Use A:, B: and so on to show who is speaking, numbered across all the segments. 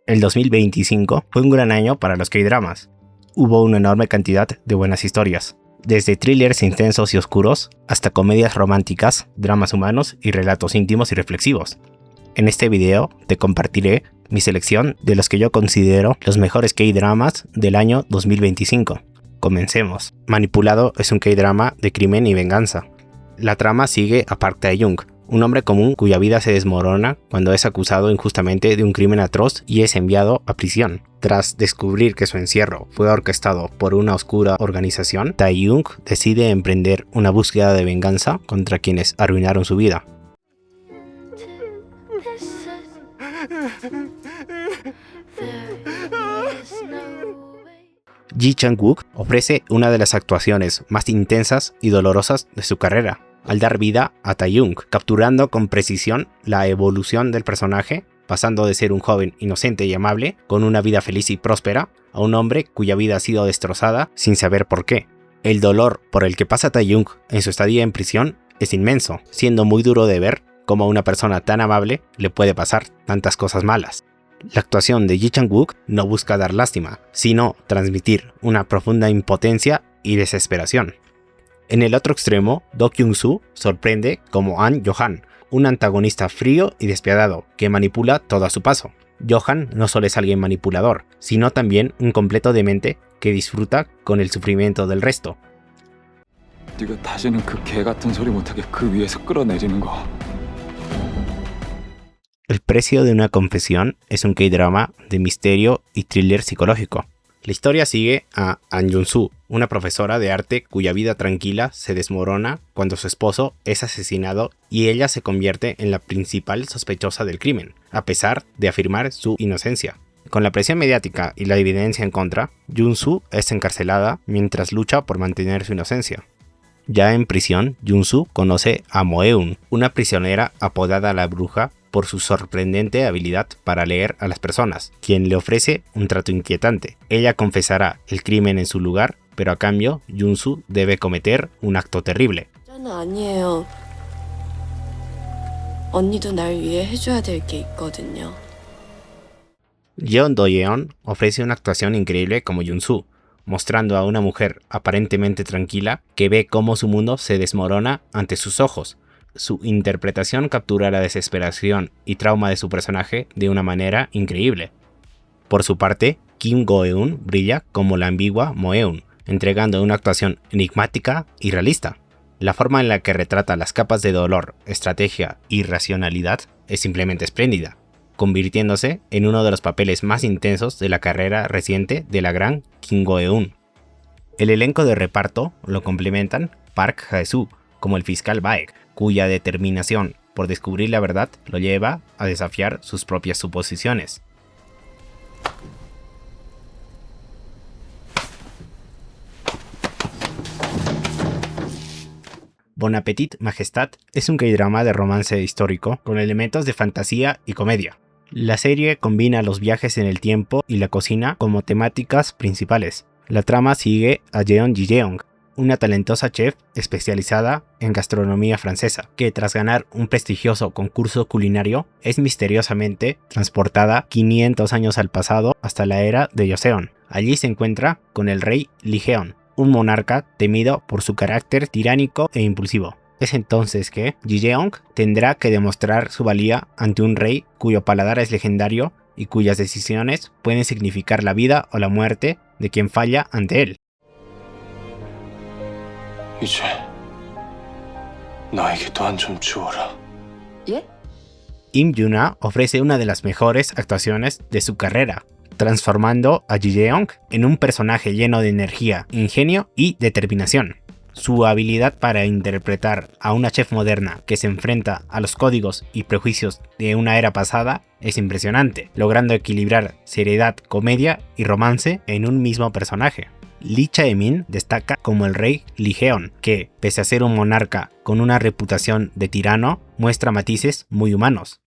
A: El 2025 fue un gran año para los K-dramas. Hubo una enorme cantidad de buenas historias, desde thrillers intensos y oscuros hasta comedias románticas, dramas humanos y relatos íntimos y reflexivos. En este video te compartiré mi selección de los que yo considero los mejores K-dramas del año 2025. Comencemos. Manipulado es un K-drama de crimen y venganza. La trama sigue a Park Tae-young, un hombre común cuya vida se desmorona cuando es acusado injustamente de un crimen atroz y es enviado a prisión. Tras descubrir que su encierro fue orquestado por una oscura organización, Tae-young decide emprender una búsqueda de venganza contra quienes arruinaron su vida. Ji Chang-wook ofrece una de las actuaciones más intensas y dolorosas de su carrera, al dar vida a Tae-young, capturando con precisión la evolución del personaje, pasando de ser un joven inocente y amable, con una vida feliz y próspera, a un hombre cuya vida ha sido destrozada sin saber por qué. El dolor por el que pasa Tae-young en su estadía en prisión es inmenso, siendo muy duro de ver cómo a una persona tan amable le puede pasar tantas cosas malas. La actuación de Ji Chang-wook no busca dar lástima, sino transmitir una profunda impotencia y desesperación. En el otro extremo, Do Kyung-soo sorprende como An Yo-han, un antagonista frío y despiadado que manipula todo a su paso. Yo-han no solo es alguien manipulador, sino también un completo demente que disfruta con el sufrimiento del resto. El precio de una confesión es un K-drama de misterio y thriller psicológico. La historia sigue a An Jun-soo, una profesora de arte cuya vida tranquila se desmorona cuando su esposo es asesinado y ella se convierte en la principal sospechosa del crimen, a pesar de afirmar su inocencia. Con la presión mediática y la evidencia en contra, Jun-soo es encarcelada mientras lucha por mantener su inocencia. Ya en prisión, Jun-soo conoce a Mo-eun, una prisionera apodada la bruja por su sorprendente habilidad para leer a las personas, quien le ofrece un trato inquietante. Ella confesará el crimen en su lugar, pero a cambio, Jun-soo debe cometer un acto terrible. Jeon Do-yeon ofrece una actuación increíble como Jun-soo, mostrando a una mujer aparentemente tranquila que ve cómo su mundo se desmorona ante sus ojos. Su interpretación captura la desesperación y trauma de su personaje de una manera increíble. Por su parte, Kim Go-eun brilla como la ambigua Mo-eun, entregando una actuación enigmática y realista. La forma en la que retrata las capas de dolor, estrategia y racionalidad es simplemente espléndida, convirtiéndose en uno de los papeles más intensos de la carrera reciente de la gran Kim Go-eun. El elenco de reparto lo complementan Park Hae-soo como el fiscal Baek, cuya determinación por descubrir la verdad lo lleva a desafiar sus propias suposiciones. Bon Appetit Majestad es un K-drama de romance histórico con elementos de fantasía y comedia. La serie combina los viajes en el tiempo y la cocina como temáticas principales. La trama sigue a Jeon Ji-yeong, una talentosa chef especializada en gastronomía francesa, que tras ganar un prestigioso concurso culinario es misteriosamente transportada 500 años al pasado hasta la era de Joseon. Allí se encuentra con el rey Lee Jeon, un monarca temido por su carácter tiránico e impulsivo. Es entonces que Ji-yeong tendrá que demostrar su valía ante un rey cuyo paladar es legendario y cuyas decisiones pueden significar la vida o la muerte de quien falla ante él. Im Yuna ofrece una de las mejores actuaciones de su carrera, transformando a Ji-yeong en un personaje lleno de energía, ingenio y determinación. Su habilidad para interpretar a una chef moderna que se enfrenta a los códigos y prejuicios de una era pasada es impresionante, logrando equilibrar seriedad, comedia y romance en un mismo personaje. Lee Chae-min destaca como el rey Lee Jeon, que, pese a ser un monarca con una reputación de tirano, muestra matices muy humanos.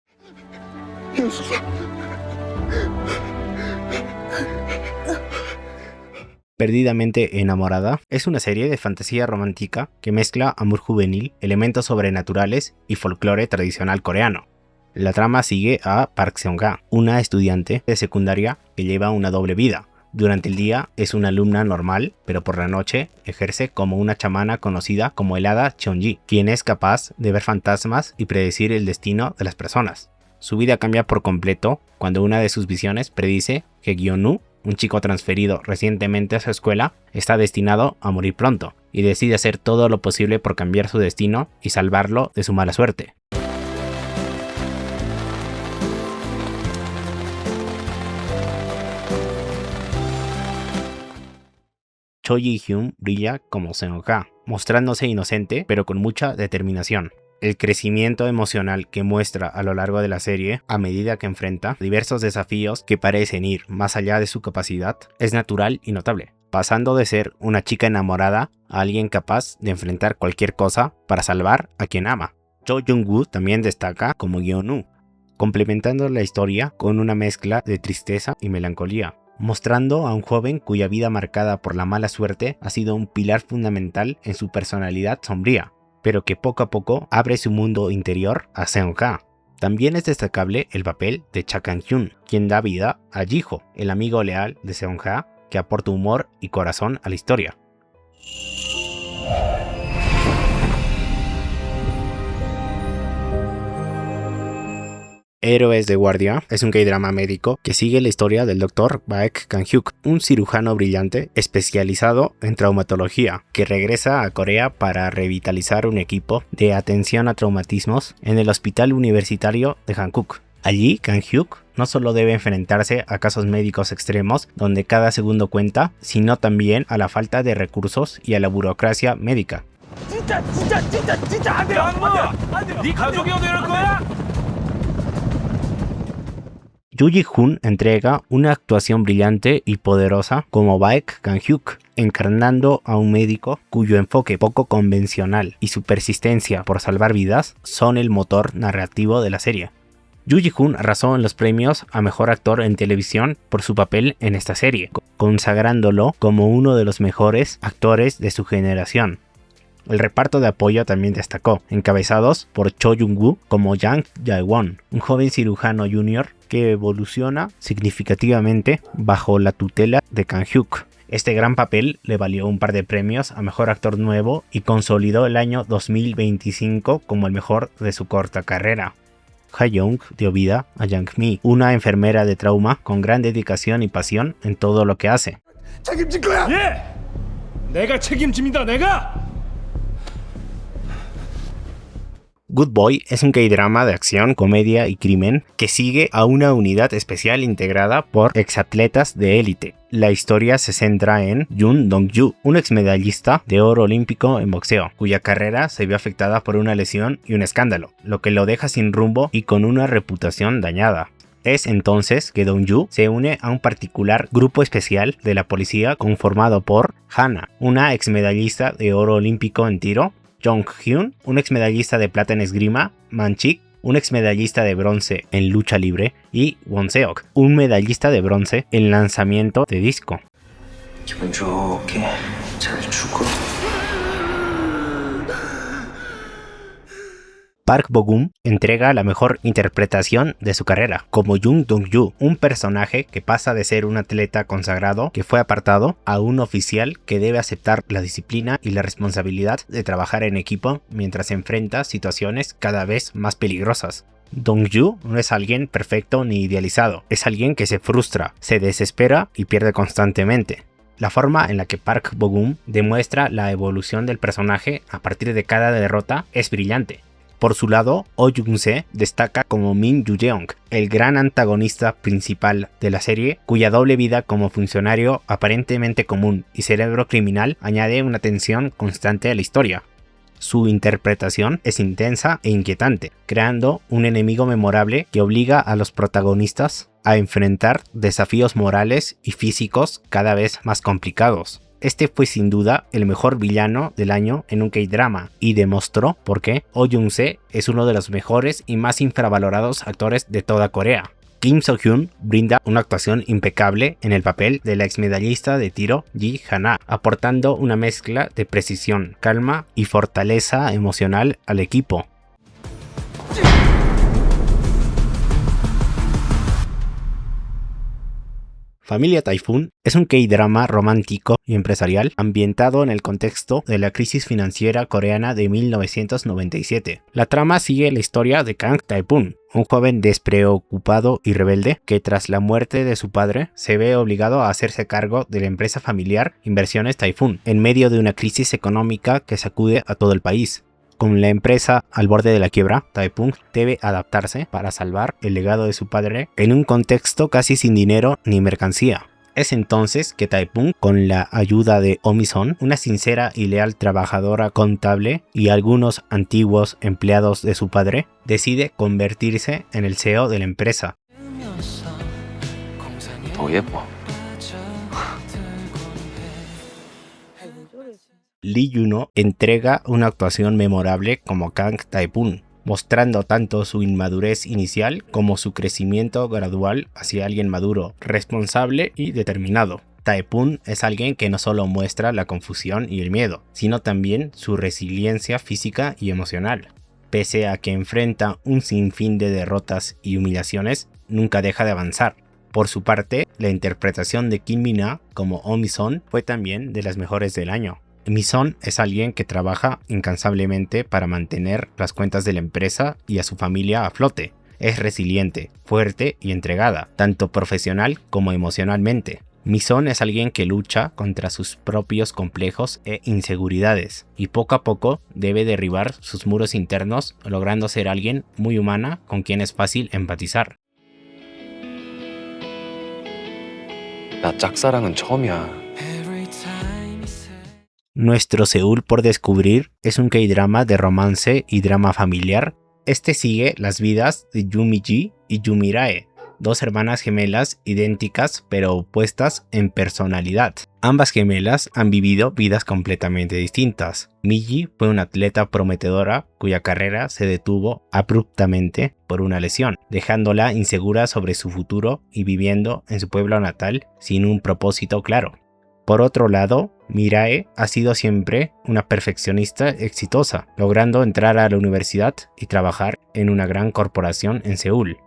A: Perdidamente enamorada es una serie de fantasía romántica que mezcla amor juvenil, elementos sobrenaturales y folclore tradicional coreano. La trama sigue a Park Seong-ga, una estudiante de secundaria que lleva una doble vida. Durante el día es una alumna normal, pero por la noche ejerce como una chamana conocida como el hada Cheonji, quien es capaz de ver fantasmas y predecir el destino de las personas. Su vida cambia por completo cuando una de sus visiones predice que Gyeonu, un chico transferido recientemente a su escuela, está destinado a morir pronto, y decide hacer todo lo posible por cambiar su destino y salvarlo de su mala suerte. Cho Ji-hyun brilla como Seong-ga, mostrándose inocente pero con mucha determinación. El crecimiento emocional que muestra a lo largo de la serie, a medida que enfrenta diversos desafíos que parecen ir más allá de su capacidad, es natural y notable, pasando de ser una chica enamorada a alguien capaz de enfrentar cualquier cosa para salvar a quien ama. Cho Jung-woo también destaca como Gyeonu, complementando la historia con una mezcla de tristeza y melancolía, mostrando a un joven cuya vida marcada por la mala suerte ha sido un pilar fundamental en su personalidad sombría, pero que poco a poco abre su mundo interior a Seong-ga. También es destacable el papel de Cha Kang-hyun, quien da vida a Ji-ho, el amigo leal de Seong-ga, que aporta humor y corazón a la historia. Héroes de Guardia es un K-drama médico que sigue la historia del Dr. Baek Kang-hyuk, un cirujano brillante especializado en traumatología, que regresa a Corea para revitalizar un equipo de atención a traumatismos en el Hospital Universitario de Hankuk. Allí, Kang-hyuk no solo debe enfrentarse a casos médicos extremos donde cada segundo cuenta, sino también a la falta de recursos y a la burocracia médica. Yoo Ji-hoon entrega una actuación brillante y poderosa como Baek Kang-hyuk, encarnando a un médico cuyo enfoque poco convencional y su persistencia por salvar vidas son el motor narrativo de la serie. Yoo Ji-hoon arrasó en los premios a Mejor Actor en Televisión por su papel en esta serie, consagrándolo como uno de los mejores actores de su generación. El reparto de apoyo también destacó, encabezados por Cho Jung-woo como Jang Jae-won, un joven cirujano junior que evoluciona significativamente bajo la tutela de Kang-hyuk. Este gran papel le valió un par de premios a Mejor Actor Nuevo y consolidó el año 2025 como el mejor de su corta carrera. Ha-young dio vida a Yang-mi, una enfermera de trauma con gran dedicación y pasión en todo lo que hace. Good Boy es un K-drama de acción, comedia y crimen que sigue a una unidad especial integrada por exatletas de élite. La historia se centra en Yoon Dong-ju, un exmedallista de oro olímpico en boxeo, cuya carrera se vio afectada por una lesión y un escándalo, lo que lo deja sin rumbo y con una reputación dañada. Es entonces que Dong-ju se une a un particular grupo especial de la policía conformado por Hana, una exmedallista de oro olímpico en tiro, Jong-hyun, un exmedallista de plata en esgrima, Man-chik, un exmedallista de bronce en lucha libre, y Won-seok, un medallista de bronce en lanzamiento de disco. Park Bo-gum entrega la mejor interpretación de su carrera como Yoon Dong-ju, un personaje que pasa de ser un atleta consagrado que fue apartado a un oficial que debe aceptar la disciplina y la responsabilidad de trabajar en equipo mientras enfrenta situaciones cada vez más peligrosas. Dong-ju no es alguien perfecto ni idealizado, es alguien que se frustra, se desespera y pierde constantemente. La forma en la que Park Bo-gum demuestra la evolución del personaje a partir de cada derrota es brillante. Por su lado, Oh Jung-se destaca como Min Yu-jeong, el gran antagonista principal de la serie, cuya doble vida como funcionario aparentemente común y cerebro criminal añade una tensión constante a la historia. Su interpretación es intensa e inquietante, creando un enemigo memorable que obliga a los protagonistas a enfrentar desafíos morales y físicos cada vez más complicados. Este fue sin duda el mejor villano del año en un K-drama y demostró por qué Oh Jung-se es uno de los mejores y más infravalorados actores de toda Corea. Kim So-hyun brinda una actuación impecable en el papel de la exmedallista de tiro Ji Hana, aportando una mezcla de precisión, calma y fortaleza emocional al equipo. Familia Typhoon es un K-drama romántico y empresarial ambientado en el contexto de la crisis financiera coreana de 1997. La trama sigue la historia de Kang Tae-poon, un joven despreocupado y rebelde que tras la muerte de su padre se ve obligado a hacerse cargo de la empresa familiar Inversiones Typhoon en medio de una crisis económica que sacude a todo el país. Con la empresa al borde de la quiebra, Tae-poon debe adaptarse para salvar el legado de su padre en un contexto casi sin dinero ni mercancía. Es entonces que Tae-poon, con la ayuda de Oh-mi-son, una sincera y leal trabajadora contable y algunos antiguos empleados de su padre, decide convertirse en el CEO de la empresa. Lee Juno entrega una actuación memorable como Kang Tae-poon, mostrando tanto su inmadurez inicial como su crecimiento gradual hacia alguien maduro, responsable y determinado. Tae-poon es alguien que no solo muestra la confusión y el miedo, sino también su resiliencia física y emocional. Pese a que enfrenta un sinfín de derrotas y humillaciones, nunca deja de avanzar. Por su parte, la interpretación de Kim Min-ah como Oh-mi-son fue también de las mejores del año. Mi-son es alguien que trabaja incansablemente para mantener las cuentas de la empresa y a su familia a flote. Es resiliente, fuerte y entregada, tanto profesional como emocionalmente. Mi-son es alguien que lucha contra sus propios complejos e inseguridades y poco a poco debe derribar sus muros internos, logrando ser alguien muy humana con quien es fácil empatizar.
B: 나 짝사랑은 처음이야.
A: Nuestro Seúl por descubrir es un K-drama de romance y drama familiar. Este sigue las vidas de Yumi-ji y Yumi-rae, dos hermanas gemelas idénticas pero opuestas en personalidad. Ambas gemelas han vivido vidas completamente distintas. Mi-ji fue una atleta prometedora cuya carrera se detuvo abruptamente por una lesión, dejándola insegura sobre su futuro y viviendo en su pueblo natal sin un propósito claro. Por otro lado, Mirae ha sido siempre una perfeccionista exitosa, logrando entrar a la universidad y trabajar en una gran corporación en Seúl.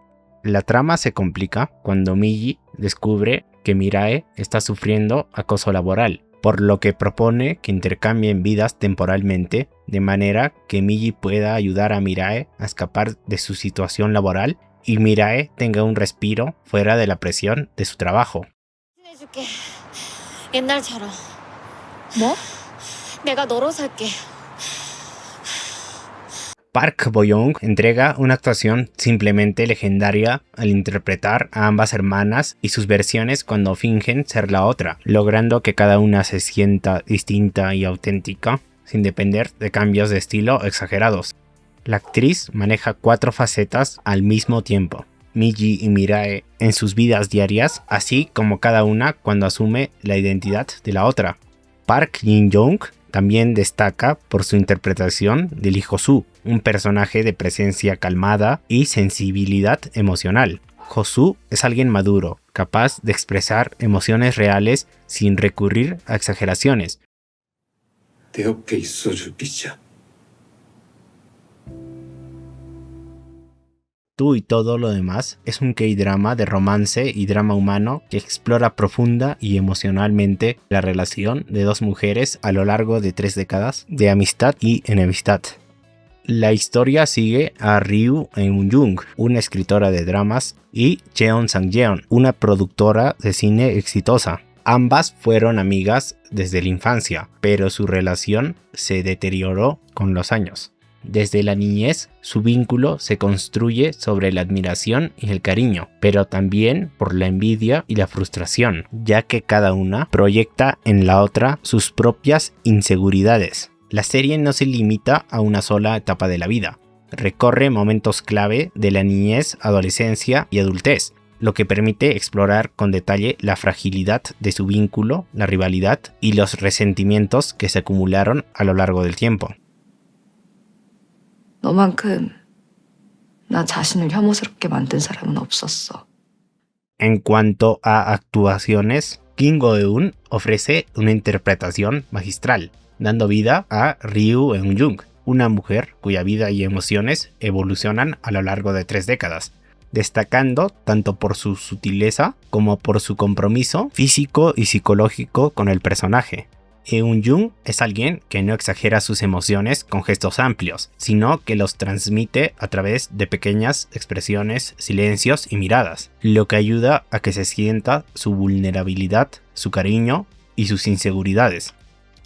A: La trama se complica cuando Miji descubre que Mirae está sufriendo acoso laboral, por lo que propone que intercambien vidas temporalmente, de manera que Miji pueda ayudar a Mirae a escapar de su situación laboral y Mirae tenga un respiro fuera de la presión de su trabajo.
C: 옛날처럼. 뭐? 내가 너로 살게.
A: Park Bo-young entrega una actuación simplemente legendaria al interpretar a ambas hermanas y sus versiones cuando fingen ser la otra, logrando que cada una se sienta distinta y auténtica, sin depender de cambios de estilo exagerados. La actriz maneja 4 facetas al mismo tiempo. Miji y Mirae en sus vidas diarias, así como cada una cuando asume la identidad de la otra. Park Jin-young también destaca por su interpretación de Lee Jo-soo, un personaje de presencia calmada y sensibilidad emocional. Jo-soo es alguien maduro, capaz de expresar emociones reales sin recurrir a exageraciones. Tú y todo lo demás es un K-drama de romance y drama humano que explora profunda y emocionalmente la relación de dos mujeres a lo largo de 3 décadas de amistad y enemistad. La historia sigue a Ryu Eun-jung, una escritora de dramas, y Cheon Sang-yeon, una productora de cine exitosa. Ambas fueron amigas desde la infancia, pero su relación se deterioró con los años. Desde la niñez, su vínculo se construye sobre la admiración y el cariño, pero también por la envidia y la frustración, ya que cada una proyecta en la otra sus propias inseguridades. La serie no se limita a una sola etapa de la vida, recorre momentos clave de la niñez, adolescencia y adultez, lo que permite explorar con detalle la fragilidad de su vínculo, la rivalidad y los resentimientos que se acumularon a lo largo del tiempo.
D: 너만큼 나 자신을 혐오스럽게 만든 사람은 없었어.
A: En cuanto a actuaciones, Kim Go-eun ofrece una interpretación magistral, dando vida a Ryu Eun-jung, una mujer cuya vida y emociones evolucionan a lo largo de 3 décadas. destacando tanto por su sutileza como por su compromiso físico y psicológico con el personaje. Eun-jung es alguien que no exagera sus emociones con gestos amplios, sino que los transmite a través de pequeñas expresiones, silencios y miradas, lo que ayuda a que se sienta su vulnerabilidad, su cariño y sus inseguridades.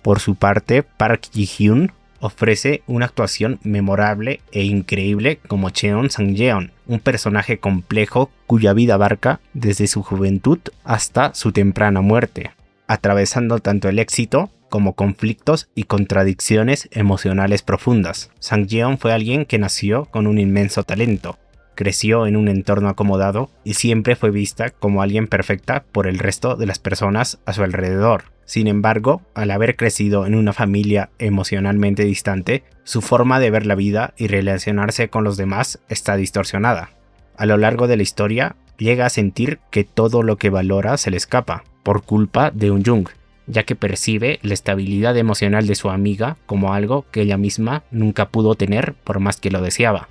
A: Por su parte, Park Ji-hyun ofrece una actuación memorable e increíble como Cheon Sang-yeon, un personaje complejo cuya vida abarca desde su juventud hasta su temprana muerte, atravesando tanto el éxito como conflictos y contradicciones emocionales profundas. Sang-yeon fue alguien que nació con un inmenso talento, creció en un entorno acomodado y siempre fue vista como alguien perfecta por el resto de las personas a su alrededor. Sin embargo, al haber crecido en una familia emocionalmente distante, su forma de ver la vida y relacionarse con los demás está distorsionada. A lo largo de la historia, llega a sentir que todo lo que valora se le escapa, por culpa de Eun-jung, ya que percibe la estabilidad emocional de su amiga como algo que ella misma nunca pudo tener por más que lo deseaba.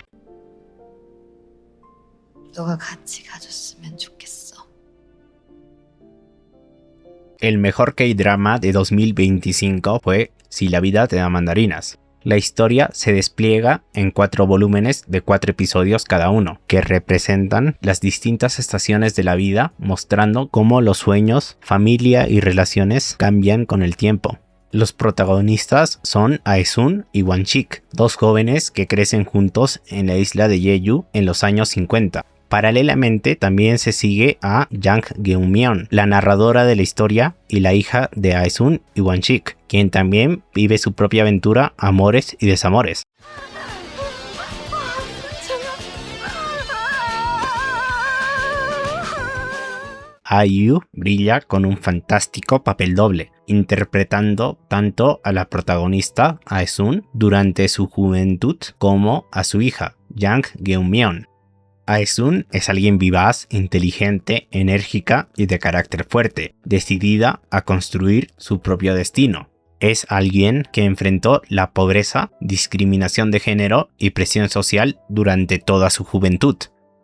D: 너가 같이 가줬으면 좋겠어.
A: El mejor K-drama de 2025 fue Si la vida te da mandarinas. La historia se despliega en 4 volúmenes de 4 episodios cada uno, que representan las distintas estaciones de la vida, mostrando cómo los sueños, familia y relaciones cambian con el tiempo. Los protagonistas son Aesun y Wan-sik, dos jóvenes que crecen juntos en la isla de Jeju en los años 50. Paralelamente también se sigue a Jang Geum-myeon, la narradora de la historia y la hija de Aesun y Wan-sik, quien también vive su propia aventura, amores y desamores. IU brilla con un fantástico papel doble, interpretando tanto a la protagonista Aesun durante su juventud como a su hija, Jang Geum-myeon. Aesun es alguien vivaz, inteligente, enérgica y de carácter fuerte, decidida a construir su propio destino. Es alguien que enfrentó la pobreza, discriminación de género y presión social durante toda su juventud.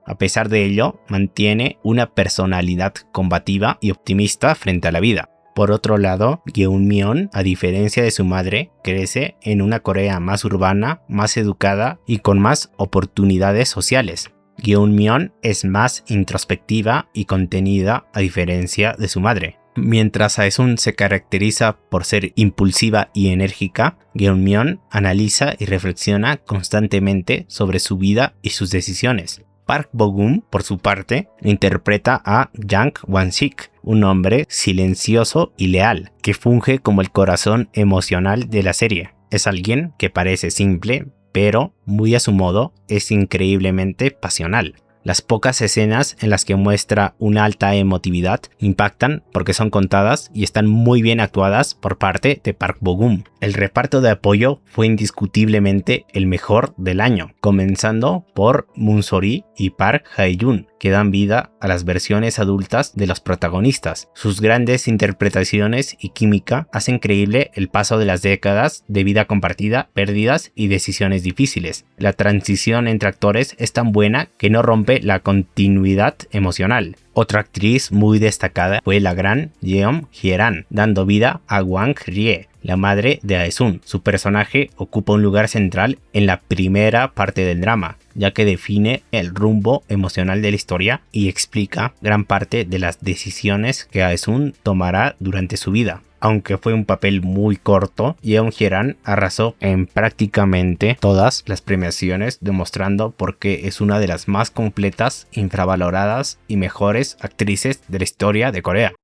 A: A pesar de ello, mantiene una personalidad combativa y optimista frente a la vida. Por otro lado, Geum-myeon, a diferencia de su madre, crece en una Corea más urbana, más educada y con más oportunidades sociales. Geum-myeon es más introspectiva y contenida a diferencia de su madre. Mientras Aesun se caracteriza por ser impulsiva y enérgica, Geum-myeon analiza y reflexiona constantemente sobre su vida y sus decisiones. Park Bo-gum, por su parte, interpreta a Jang Wan-sik, un hombre silencioso y leal, que funge como el corazón emocional de la serie. Es alguien que parece simple, pero, muy a su modo, es increíblemente pasional. Las pocas escenas en las que muestra una alta emotividad impactan porque son contadas y están muy bien actuadas por parte de Park Bo-gum. El reparto de apoyo fue indiscutiblemente el mejor del año, comenzando por Moon So-ri y Park Hae-jun, que dan vida a las versiones adultas de los protagonistas. Sus grandes interpretaciones y química hacen creíble el paso de las décadas de vida compartida, pérdidas y decisiones difíciles. La transición entre actores es tan buena que no rompe la continuidad emocional. Otra actriz muy destacada fue la gran Yeon Hye-ran, dando vida a Wang Rie, la madre de Aesun. Su personaje ocupa un lugar central en la primera parte del drama, ya que define el rumbo emocional de la historia y explica gran parte de las decisiones que Aesun tomará durante su vida. Aunque fue un papel muy corto, Yeon Hye-ran arrasó en prácticamente todas las premiaciones, demostrando por qué es una de las más completas, infravaloradas y mejores actrices de la historia de Corea.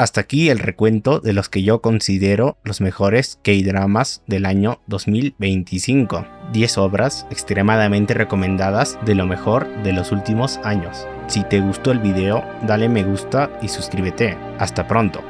A: Hasta aquí el recuento de los que yo considero los mejores K-dramas del año 2025. 10 obras extremadamente recomendadas de lo mejor de los últimos años. Si te gustó el video, dale me gusta y suscríbete. Hasta pronto.